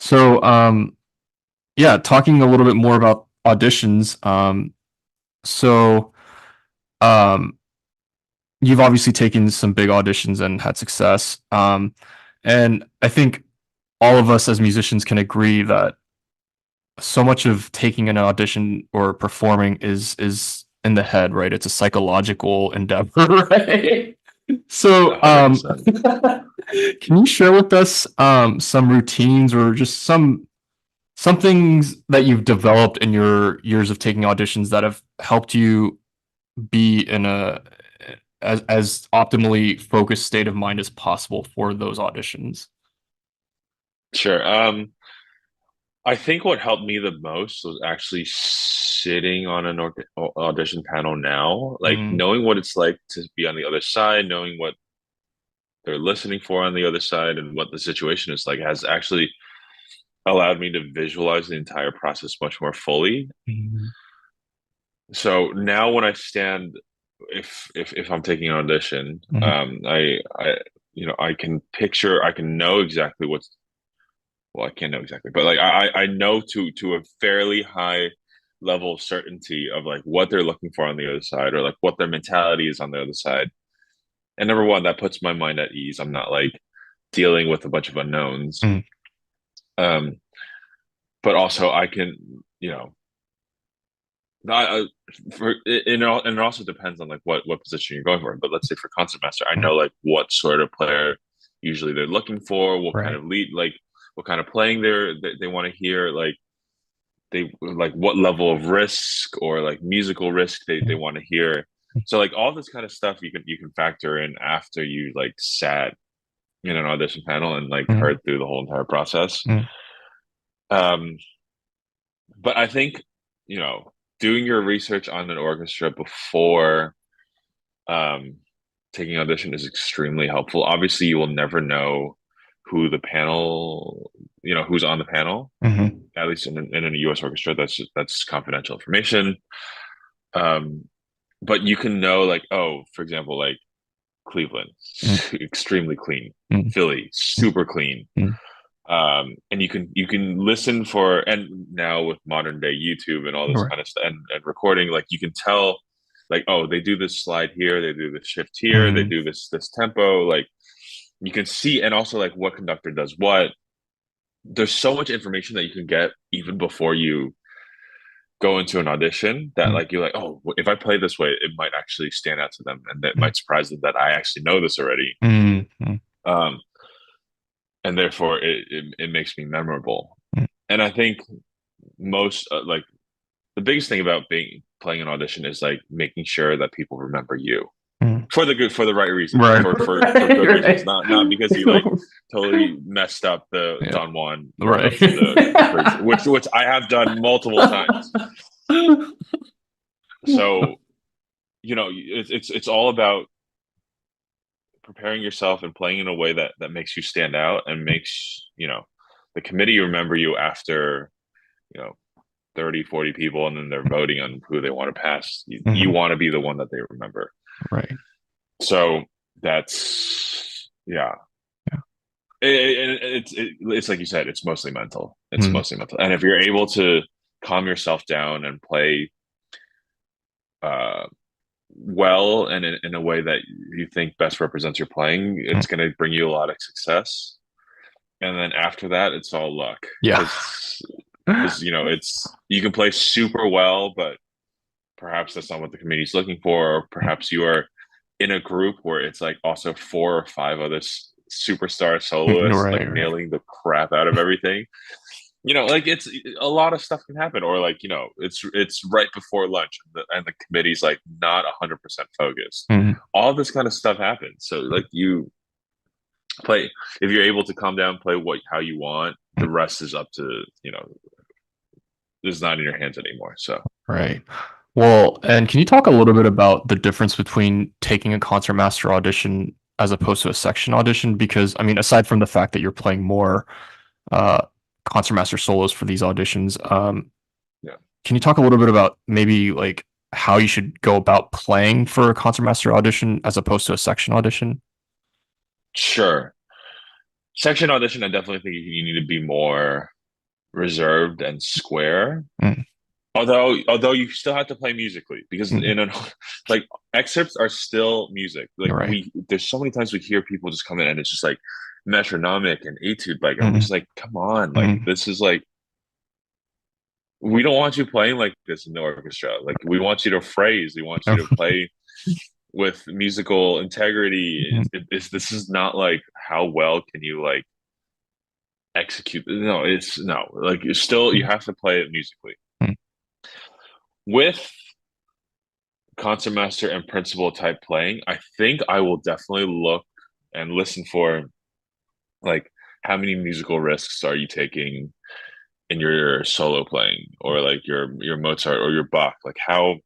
So, yeah, talking a little bit more about auditions. So, um, you've obviously taken some big auditions and had success. And I think all of us as musicians can agree that so much of taking an audition or performing is in the head, right? It's a psychological endeavor, right? So, 100%. can you share with us some routines or just some things that you've developed in your years of taking auditions that have helped you be in a as optimally focused state of mind as possible for those auditions? Sure. I think what helped me the most was actually sitting on an audition panel now, like Mm, knowing what it's like to be on the other side, knowing what they're listening for on the other side and what the situation is like has actually allowed me to visualize the entire process much more fully. mm, So now when I stand, if I'm taking an audition, mm, I can picture, I can know exactly what's well, I can't know exactly, but like I know to a fairly high level of certainty of like what they're looking for on the other side or like what their mentality is on the other side. And number one, that puts my mind at ease. I'm not like dealing with a bunch of unknowns. mm, Um, but also I can, you know, I, and it also depends on like what position you're going for. But let's say for concertmaster, I mm. know like what sort of player usually they're looking for, what kind Right. of lead, like what kind of playing they want to hear, like they like what level of risk or like musical risk they Mm, want to hear. So like all this kind of stuff you can factor in after you like sat in an audition panel and like mm, heard through the whole entire process. mm, Um, but I think doing your research on an orchestra before um, taking audition is extremely helpful. Obviously, you will never know who the panel, who's on the panel. mhm, At least in a U.S. orchestra, that's confidential information. Um, but you can know, like, oh, for example, like Cleveland, mm, extremely clean. mm, Philly, mm, super clean. mm. And you can listen for, and now with modern day YouTube and all this Right. kind of stuff and recording, like you can tell, like, oh, they do this slide here, they do this shift here, they Mm, do this tempo, like you can see, and also like what conductor does what. There's so much information that you can get even before you go into an audition that mm, like you're like, oh, if I play this way, it might actually stand out to them, and that mm, might surprise them that I actually know this already. mm, mm, Um, and therefore it makes me memorable. mm, And I think most like the biggest thing about being playing an audition is like making sure that people remember you mm. for the right reasons, Right. for Right. good reasons, Right. not because you like totally messed up the Yeah. Don Juan run Right. up to the bridge, which I have done multiple times. So it's all about preparing yourself and playing in a way that makes you stand out and makes the committee remember you after you know 30, 40 people, and then they're voting on who they want to pass. You Mhm. want to be the one that they remember. Right. So that's yeah. Yeah. It's like you said, it's mostly mental. It's Mm, mostly mental. And if you're able to calm yourself down and play uh, well and in a way that you think best represents your playing, mm. it's going to bring you a lot of success. And then after that, it's all luck Yeah. because it's you can play super well, but perhaps that's not what the committee's looking for, or perhaps you are in a group where it's like also four or five other superstar soloists like Right. Right. nailing the crap out of everything. Like it's a lot of stuff can happen, or like it's right before lunch and the committee's like not 100% focused. Mhm. All this kind of stuff happens. So like you play if you're able to calm down, play what how you want. The rest is up to is not in your hands anymore. So Right. Well, and can you talk a little bit about the difference between taking a concertmaster audition as opposed to a section audition? Because I mean, aside from the fact that you're playing more uh, concertmaster solos for these auditions, yeah, can you talk a little bit about maybe like how you should go about playing for a concertmaster audition as opposed to a section audition? sure. Section audition, I definitely think you need to be more. reserved and square. Mm, Although you still have to play musically because mm, in an like excerpts are still music. Like you're right. there's so many times we hear people just come in and it's just like metronomic and etude, like, and we're Mm, just like, come on, like mm. this is like we don't want you playing like this in the orchestra. Like we want you to phrase, we want you to play with musical integrity. Mm, This is not like how well can you like execute. No, it's no, like you still you mm, have to play it musically mm, with concertmaster and principal type playing. I think I will definitely look and listen for like how many musical risks are you taking in your solo playing or like your Mozart or your Bach? Like how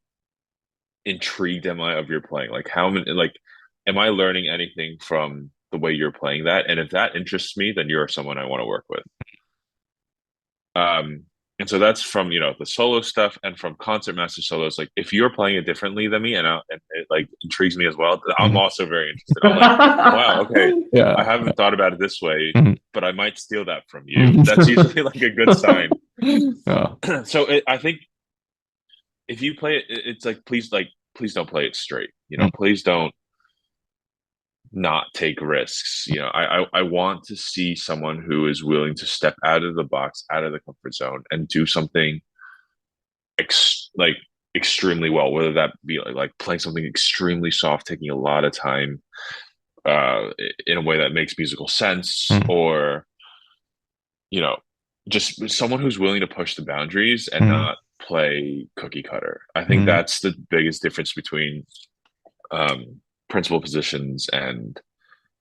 intrigued am I of your playing? Like how many like am I learning anything from the way you're playing that? And if that interests me, then you're someone I want to work with. Um, and so that's from the solo stuff and from concert master solos. Like if you're playing it differently than me, and it like intrigues me as well, I'm mm. also very interested. I'm like, wow, okay, I Yeah. haven't thought about it this way, Mm, but I might steal that from you. That's mm. usually like a good sign. Yeah. So I think if you play it, it's like please don't play it straight. Mm, Please don't not take risks. I want to see someone who is willing to step out of the box, out of the comfort zone, and do something like extremely well, whether that be like playing something extremely soft, taking a lot of time in a way that makes musical sense, mm, or you know, just someone who's willing to push the boundaries and mm, not play cookie cutter. I think mm. that's the biggest difference between principal positions and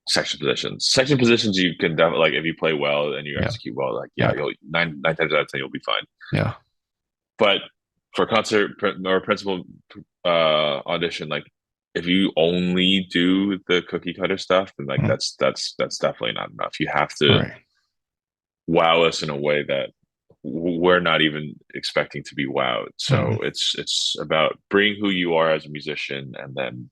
section positions. Section positions you can definitely like if you play well and you Yeah. execute well, like yeah, Yeah. you'll nine times out of 10 you'll be fine. Yeah. But for concert or principal audition, like if you only do the cookie cutter stuff, then like Mm, that's definitely not enough. You have to right. wow us in a way that we're not even expecting to be wowed. So Mm, it's about bringing who you are as a musician and then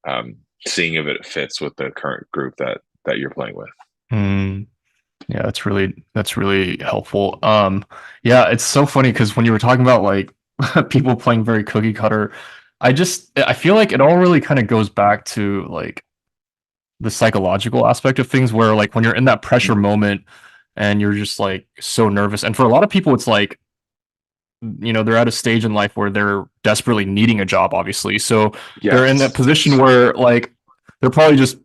um, seeing if it fits with the current group that you're playing with. mm. Yeah, that's really helpful. Yeah, it's so funny because when you were talking about like people playing very cookie cutter, I feel like it all really kind of goes back to like the psychological aspect of things where like when you're in that pressure moment and you're just like so nervous. And for a lot of people, it's like, they're at a stage in life where they're desperately needing a job, obviously. So they're in that Yes, position where like they're probably just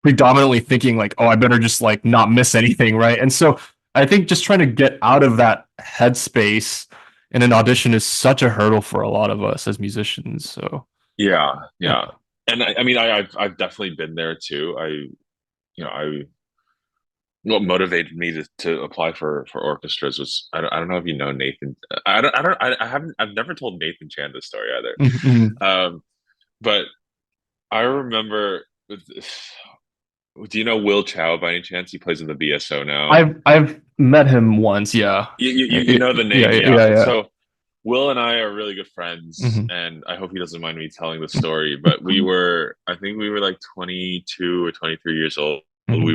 predominantly thinking like, oh, I better just like not miss anything, right? And so I think just trying to get out of that headspace in an audition is such a hurdle for a lot of us as musicians. So yeah, yeah. yeah. And I mean, I've definitely been there too. I what motivated me to apply for orchestras was I don't know if you know Nathan. I haven't I've never told Nathan Chan this story either. Mhm. But I remember. Do you know Will Chow by any chance? He plays in the BSO now. I've met him once, yeah. You know the Yeah, name, yeah. yeah, yeah. So Will and I are really good friends, Mhm. and I hope he doesn't mind me telling the story. But I think we were like 22 or 23 years old. Mhm. We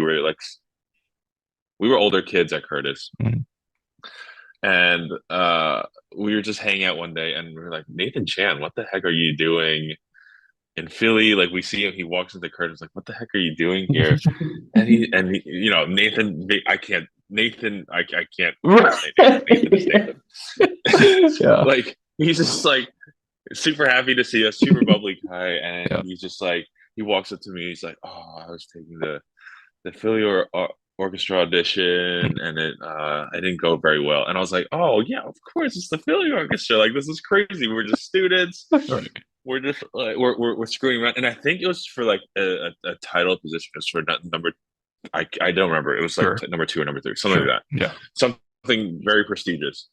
were older kids at Curtis, Mhm. and we were just hanging out one day, and we were like, Nathan Chan, what the heck are you doing in Philly? Like we see him, he walks into Curtis, like, what the heck are you doing here? Nathan, I can't. Nathan, I can't Right. say Nathan. Nathan is Nathan. Yeah. Like he's just like super happy to see us, super bubbly guy, and Yeah. he's just like he walks up to me. He's like, "Oh, I was taking the Philly orchestra audition, and it didn't go very well." And I was like, "Oh yeah, of course, it's the Philly orchestra. Like this is crazy. We're just students. Right. We're just like we're screwing around." And I think it was for like a title position. It was for number. I don't remember. It was like Sure. number two or number three, something like Sure. that. Yeah. Something very prestigious.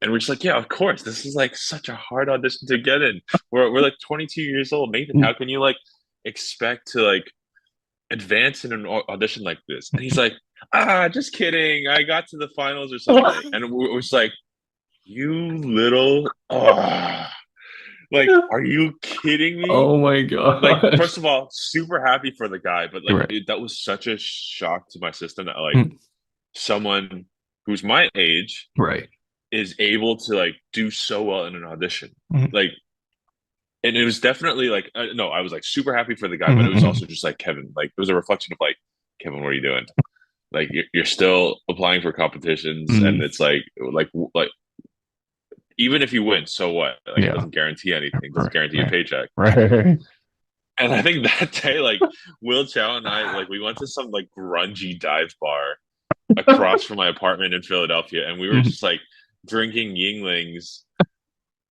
And we're just like, yeah, of course. This is like such a hard audition to get in. We're like 22 years old, Nathan. How can you like expect to like advance in an audition like this? And he's like, just kidding. I got to the finals or something. And we're just like, you little, like, are you kidding me? Oh my Like, gosh. first of all, super happy for the guy, but like, You're right. that was such a shock to my system that like Mm, someone who's my age Right. is able to like do so well in an audition. Mhm. Like, and it was definitely like, no, I was like super happy for the guy, but it Mhm, was mhm. also just like Kevin. Like, it was a reflection of like, Kevin, what are you doing? Like, you're still applying for competitions, and Mm, it's like even if you win, so what? Like, it yeah. doesn't guarantee anything. It doesn't Right. guarantee a Right. paycheck. Right. And I think that day, like Will Chow and I, like we went to some like grungy dive bar across from my apartment in Philadelphia, and we were Mhm. just like drinking Yinglings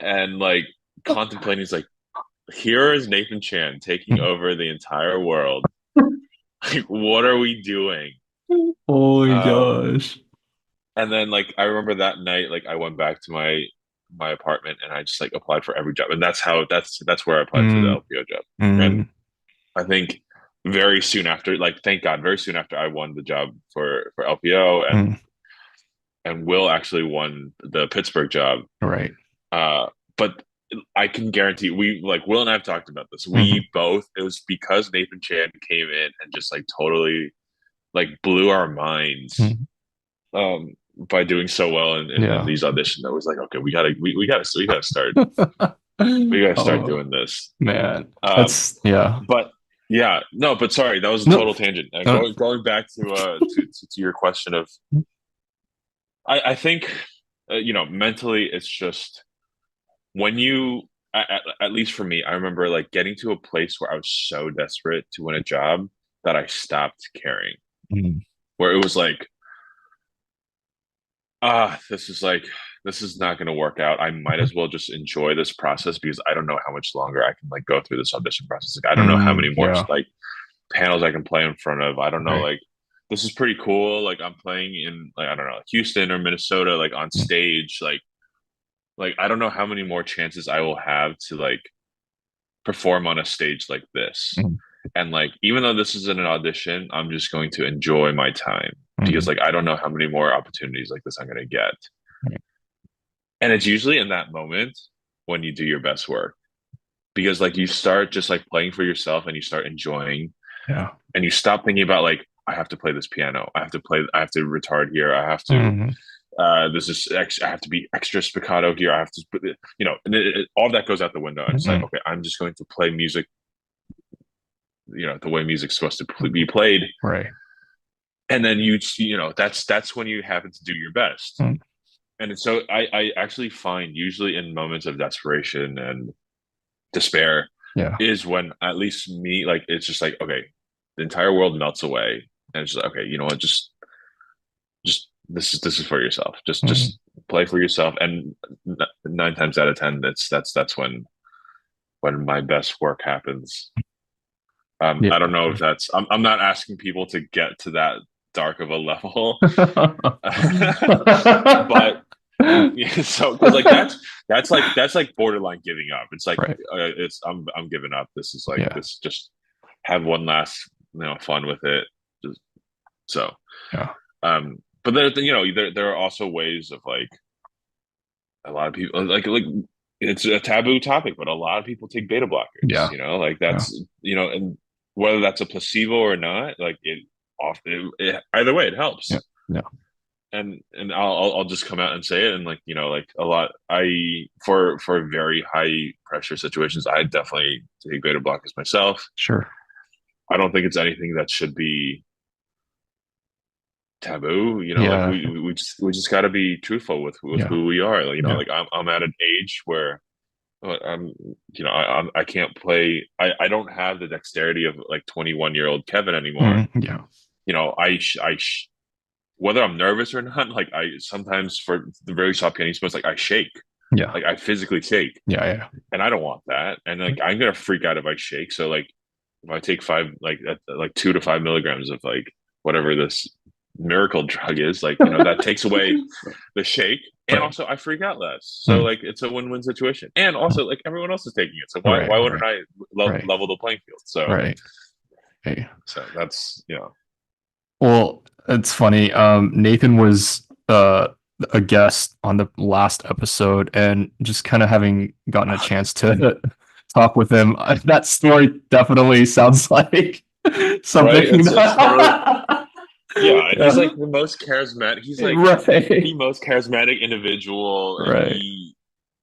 and like contemplating. It's like, here is Nathan Chan taking over the entire world. Like, what are we doing? Oh my Um, gosh. and then like I remember that night, like I went back to my apartment and I just like applied for every job, and that's where I applied for the Mm, LPO job. And mm, I think very soon after, like thank God, very soon after I won the job for LPO, mm. and Will actually won the Pittsburgh job. Right. Uh, but I can guarantee we like Will and I have talked about this. Mhm, We both it was because Nathan Chan came in and just like totally like blew our minds mhm. by doing so well in Yeah. these auditions. I was like, okay, we gotta start Oh doing this. man. Um, That's yeah. but yeah, no, but sorry, that was a No. total tangent. No. Going back to your question of, I think, mentally, it's just when you, at least for me, I remember like getting to a place where I was so desperate to win a job that I stopped caring. Mm, Where it was like, this is not going to work out. I might as well just enjoy this process because I don't know how much longer I can like go through this audition process. Like, I don't know how many more yeah. like panels I can play in front of. I don't know, Right. like this is pretty cool. Like I'm playing in like I don't know, like Houston or Minnesota, like on Mm, stage. Like I don't know how many more chances I will have to like perform on a stage like this. mm, And like even though this isn't an audition, I'm just going to enjoy my time because mm. like I don't know how many more opportunities like this I'm gonna get. Right. And it's usually in that moment when you do your best work because like you start just like playing for yourself and you start enjoying Yeah. and you stop thinking about like I have to play this piano, I have to retard here, I have to Mhm. I have to be extra spiccato here, I have to and all that goes out the window and it's like Mhm. okay, I'm just going to play music the way music's supposed to be played. Right. And then that's when you happen to do your best. Mm. And so I actually find usually in moments of desperation and despair Yeah. is when at least me like it's just like okay, the entire world melts away and it's just like, okay, you know what, just this is for yourself, Mhm. just play for yourself. And nine times out of ten that's when my best work happens. Yeah. I don't know if I'm not asking people to get to that dark of a level. But yeah, so because like that's like borderline giving up. It's like Right. I'm giving up. This is like Yeah. this just have one last fun with it. Just so Yeah. but there are also ways of like a lot of people like it's a taboo topic, but a lot of people take beta blockers. Yeah. Like Yeah. that's and whether that's a placebo or not, like either way it Yeah. helps. Yeah. And I'll just come out and say it, and like like a lot for very high pressure situations, I definitely take beta blockers myself. Sure. I don't think it's anything that should be taboo. Like Yeah. we just got to be truthful with Yeah. who we are. Like, Yeah. like I'm at an age where I'm I can't play. I don't have the dexterity of like 21-year-old Kevin anymore. Yeah. Whether I'm nervous or not, like I sometimes for the very soft piano spots, like I shake, Yeah. like I physically shake, Yeah. Yeah. and I don't want that. And like I'm gonna freak out if I shake. So like if I take like 2 to 5 milligrams of like whatever this miracle drug is, like that takes away the shake, and Right. also I freak out less. So Mm. like it's a win-win situation, and also like everyone else is taking it. So why Right. why wouldn't Right. I Right. level the playing field? So Right. Hey. so that's Well, it's funny. Nathan was a guest on the last episode, and just kind of having gotten a chance to talk with him, that story definitely sounds like right. something It's totally that Yeah, and he's Yeah. like the most charismatic. He's like the Right. most charismatic individual, and Right. he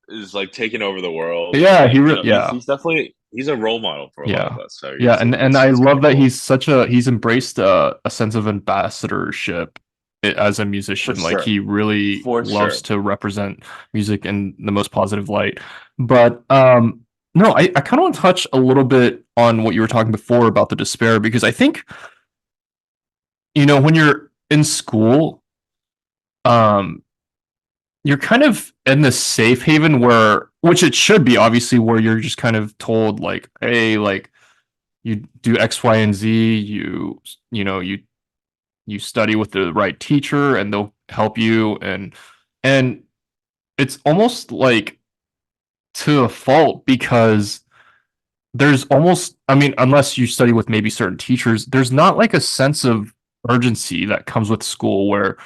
is like taking over the world. Yeah, And yeah. he's definitely he's a role model for a lot of Yeah. us. So Yeah, and I it's love kind of that cool he's embraced a sense of ambassadorship as a for musician. Like sure, he really for loves sure. to represent music in the most positive light. But no, I kind of want to touch a little bit on what you were talking before about the despair because I think, when you're in school, um you're kind of in this safe haven where which it should be obviously where you're just kind of told like, hey, like you do X, Y, and Z, you study with the right teacher and they'll help you and it's almost like to a fault because there's almost I mean unless you study with maybe certain teachers there's not like a sense of urgency that comes with school where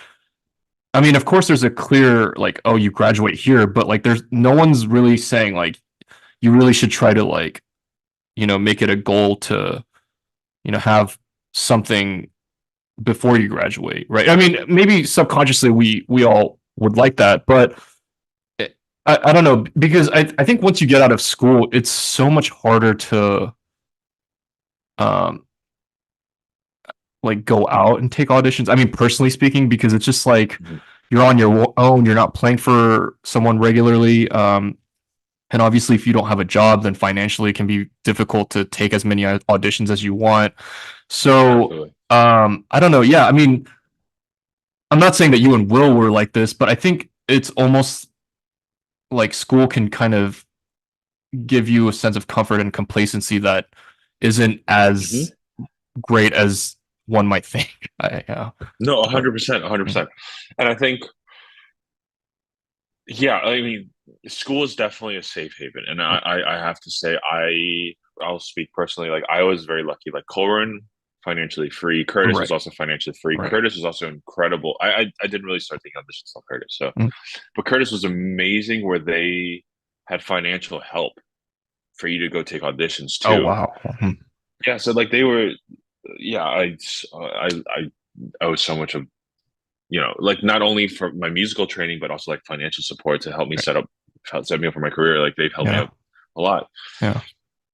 I mean of course there's a clear like oh you graduate here but like there's no one's really saying like you really should try to like make it a goal to have something before you graduate, right? I mean, maybe subconsciously we all would like that, but I don't know because I think once you get out of school, it's so much harder to um like go out and take auditions. I mean, personally speaking, because it's just like Mhm. you're on your own, you're not playing for someone regularly. And obviously, if you don't have a job, then financially it can be difficult to take as many auditions as you want. So, Absolutely. I don't know. Yeah, I mean, I'm not saying that you and Will were like this, but I think it's almost like school can kind of give you a sense of comfort and complacency that isn't as Hmm. great as one might think. Yeah, No, but 100%, mm, 100%. And I think, yeah, I mean, school is definitely a safe haven. And I have to say, I'll speak personally. Like I was very lucky. Like Colburn, financially free. Curtis was right, also financially free. right, Curtis was also incredible. I didn't really start taking auditions till Curtis. So, mm. but Curtis was amazing where they had financial help for you to go take auditions Oh too. wow. Mhm. Yeah, so like they were, yeah, I owe so much of like not only for my musical training, but also like financial support to help me Right. set me up for my career. Like they've helped me Yeah, out a lot. yeah.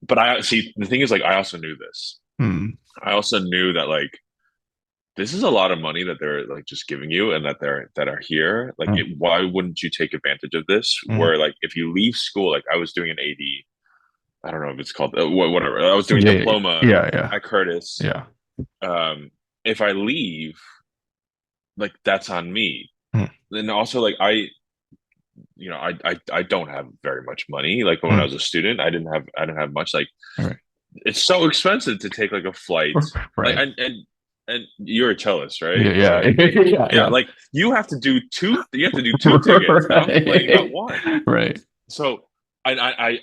But I see the thing is like I also knew this. Mm, I also knew that like this is a lot of money that they're like just giving you and that are here. Like mm, why wouldn't you take advantage of this? mm. Where like if you leave school, like I was doing an AD, I don't know if it's called whatever. I was doing Yeah, yeah, diploma yeah, yeah, at Curtis. yeah. Um, if I leave, like that's on me. Mm, And also like I don't have very much money. Like when I mm. was a student, I didn't have much. Like Right, it's so expensive to take like a flight. Like right. and you're a cellist, Yeah, right? yeah, yeah, Yeah, yeah. like you have to do two tickets and I'm complaining about Right, one. right. So I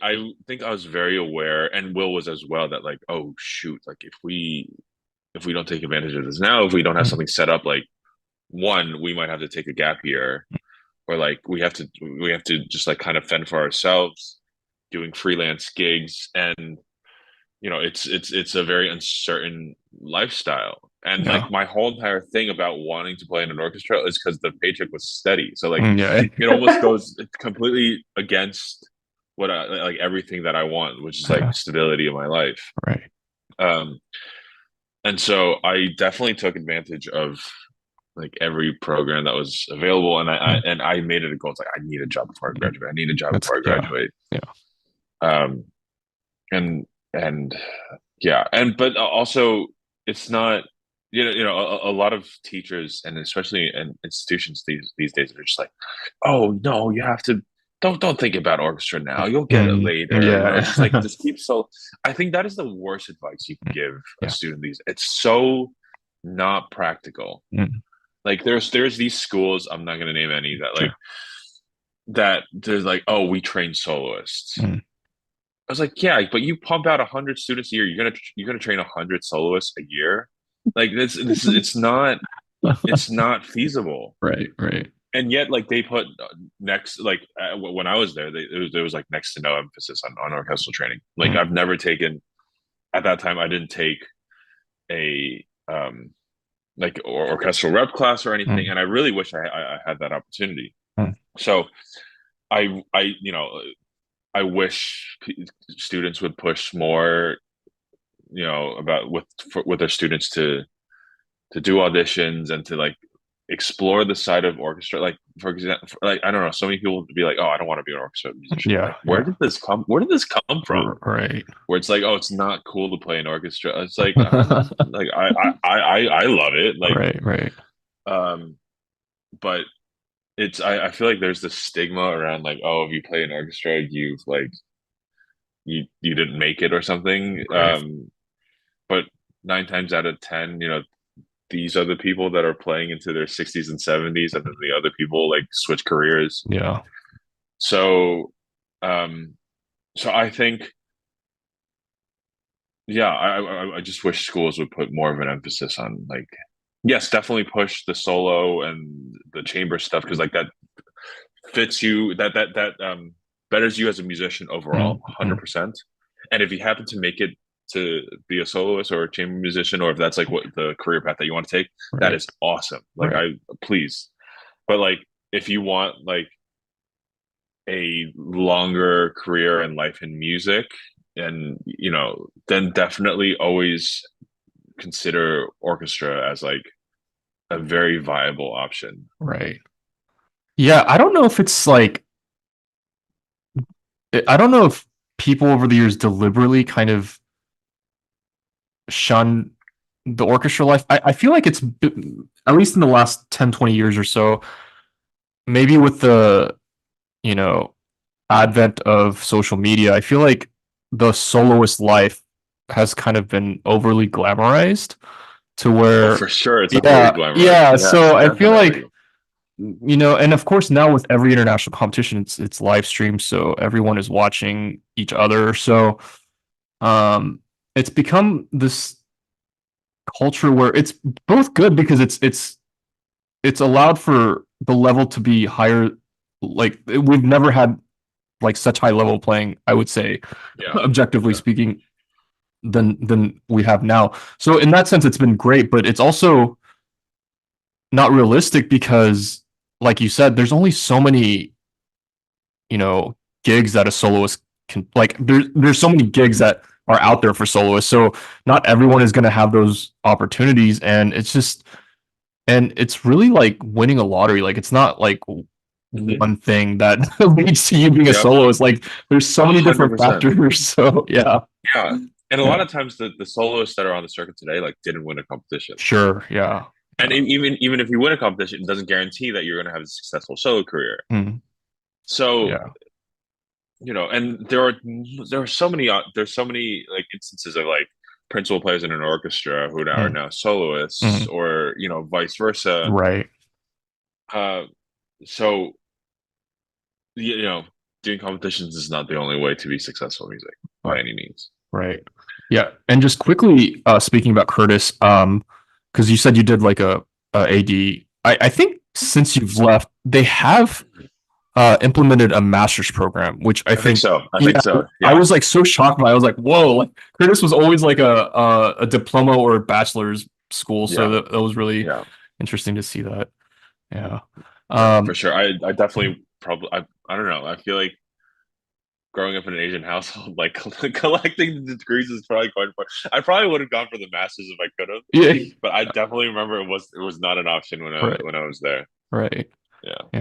think I was very aware and Will was as well that like, oh shoot, like if we don't take advantage of this now, if we don't have Mm, something set up, like one, we might have to take a gap year or like we have to just like kind of fend for ourselves doing freelance gigs and it's a very uncertain lifestyle and like yeah, my whole entire thing about wanting to play in an orchestra is because the paycheck was steady so like yeah, it almost goes completely against what I like everything that I want which is like yeah. stability in my life Right. um and so I definitely took advantage of like every program that was available Mm, and I made it a goal. It's like I need a job before I mm. graduate. I need a job That's before I yeah, graduate. yeah. Um and and yeah, and but also it's not a lot of teachers and especially in institutions these days are just like, oh no, you have to don't think about orchestra now. You'll get it Mm, later. Just like yeah. just keep so. I think that is the worst advice you can Mm, give a yeah. student. These it's so not practical. Mm, Like there's these schools, I'm not gonna name any sure. that there's like, oh, we train soloists. Mm, I was like, yeah, but you pump out 100 students a year, you're gonna train 100 soloists a year. Like this it's not feasible. right, right. And yet, like they put next, like when I was there, there was like next to no emphasis on orchestral training. Like Mm, I've never taken at that time, I didn't take a like orchestral rep class or anything, Mm, and I really wish I had that opportunity. mm. So I I wish students would push more, about with their students to do auditions and to like explore the side of orchestra. Like for example, like I don't know, so many people would be like, "Oh, I don't want to be an orchestra musician." Yeah, Like, where yeah. did this come? Where did this come from? Right. Where it's like, "Oh, it's not cool to play an orchestra." It's like, like I love it. Like, Right, right, um, but I feel like there's this stigma around like, oh, if you play an orchestra, you've like you didn't make it or something. right. But 9 times out of 10, these are the people that are playing into their 60s and 70s, and then the other people like switch careers. Yeah, So, um, so I think, yeah, I just wish schools would put more of an emphasis on like, yes, definitely push the solo and the chamber stuff because like that fits you, that betters you as a musician overall, mm, mm, 100%. And if you happen to make it to be a soloist or a chamber musician, or if that's like what the career path that you want to take, that right, is awesome. Like right, I please, but like if you want like a longer career and life in music, and then definitely always consider orchestra as like a very viable option. right. Yeah, I don't know if it's like I don't know if people over the years deliberately kind of shun the orchestra life. I feel like at least in the last 10, 20 years or so, maybe with the, you know, advent of social media, I feel like the soloist life has kind of been overly glamorized to Oh, where, for sure, it's overly yeah, glamorous. yeah. Yes, So I feel like, definitely. and of course now with every international competition, it's live streamed, so everyone is watching each other. So um, it's become this culture where it's both good because it's allowed for the level to be higher. Like we've never had like such high level playing, I would say, Yeah, objectively yeah. speaking, than we have now. So in that sense, it's been great, but it's also not realistic because, like you said, there's only so many, you know, gigs that a soloist can like. There's so many gigs that are out there for soloists. So not everyone is going to have those opportunities, and it's really like winning a lottery. Like it's not like Hmm. one thing that leads to you being a Yep, soloist. Like there's so a many hundred different percent. factors. So yeah, Yeah, and a lot yeah, of times the soloists that are on the circuit today like didn't win a competition. sure, yeah, And yeah, even if you win a competition, it doesn't guarantee that you're going to have a successful solo career. mm, So, yeah, and there are so many there's so many like instances of like principal players in an orchestra who are mm, now soloists, mm, or vice versa. right, Uh, so doing competitions is not the only way to be successful in music by right, any means. right, yeah. And just quickly, speaking about Curtis, because you said you did like a AD. I think since you've left, they have implemented a master's program, which I I think think, so. I yeah, think so. I Yeah. was like so shocked by. It. I was like, whoa! Like Curtis was always like a diploma or a bachelor's school, so Yeah. that was really Yeah. interesting to see that. Yeah. Yeah, for Um, sure. I definitely probably I don't know. I feel like growing up in an Asian household, like collecting the degrees is probably quite fun. I probably would have gone for the masters if I could have, yeah. but I definitely remember it was not an option Right. when I was there. Right. Yeah. Yeah.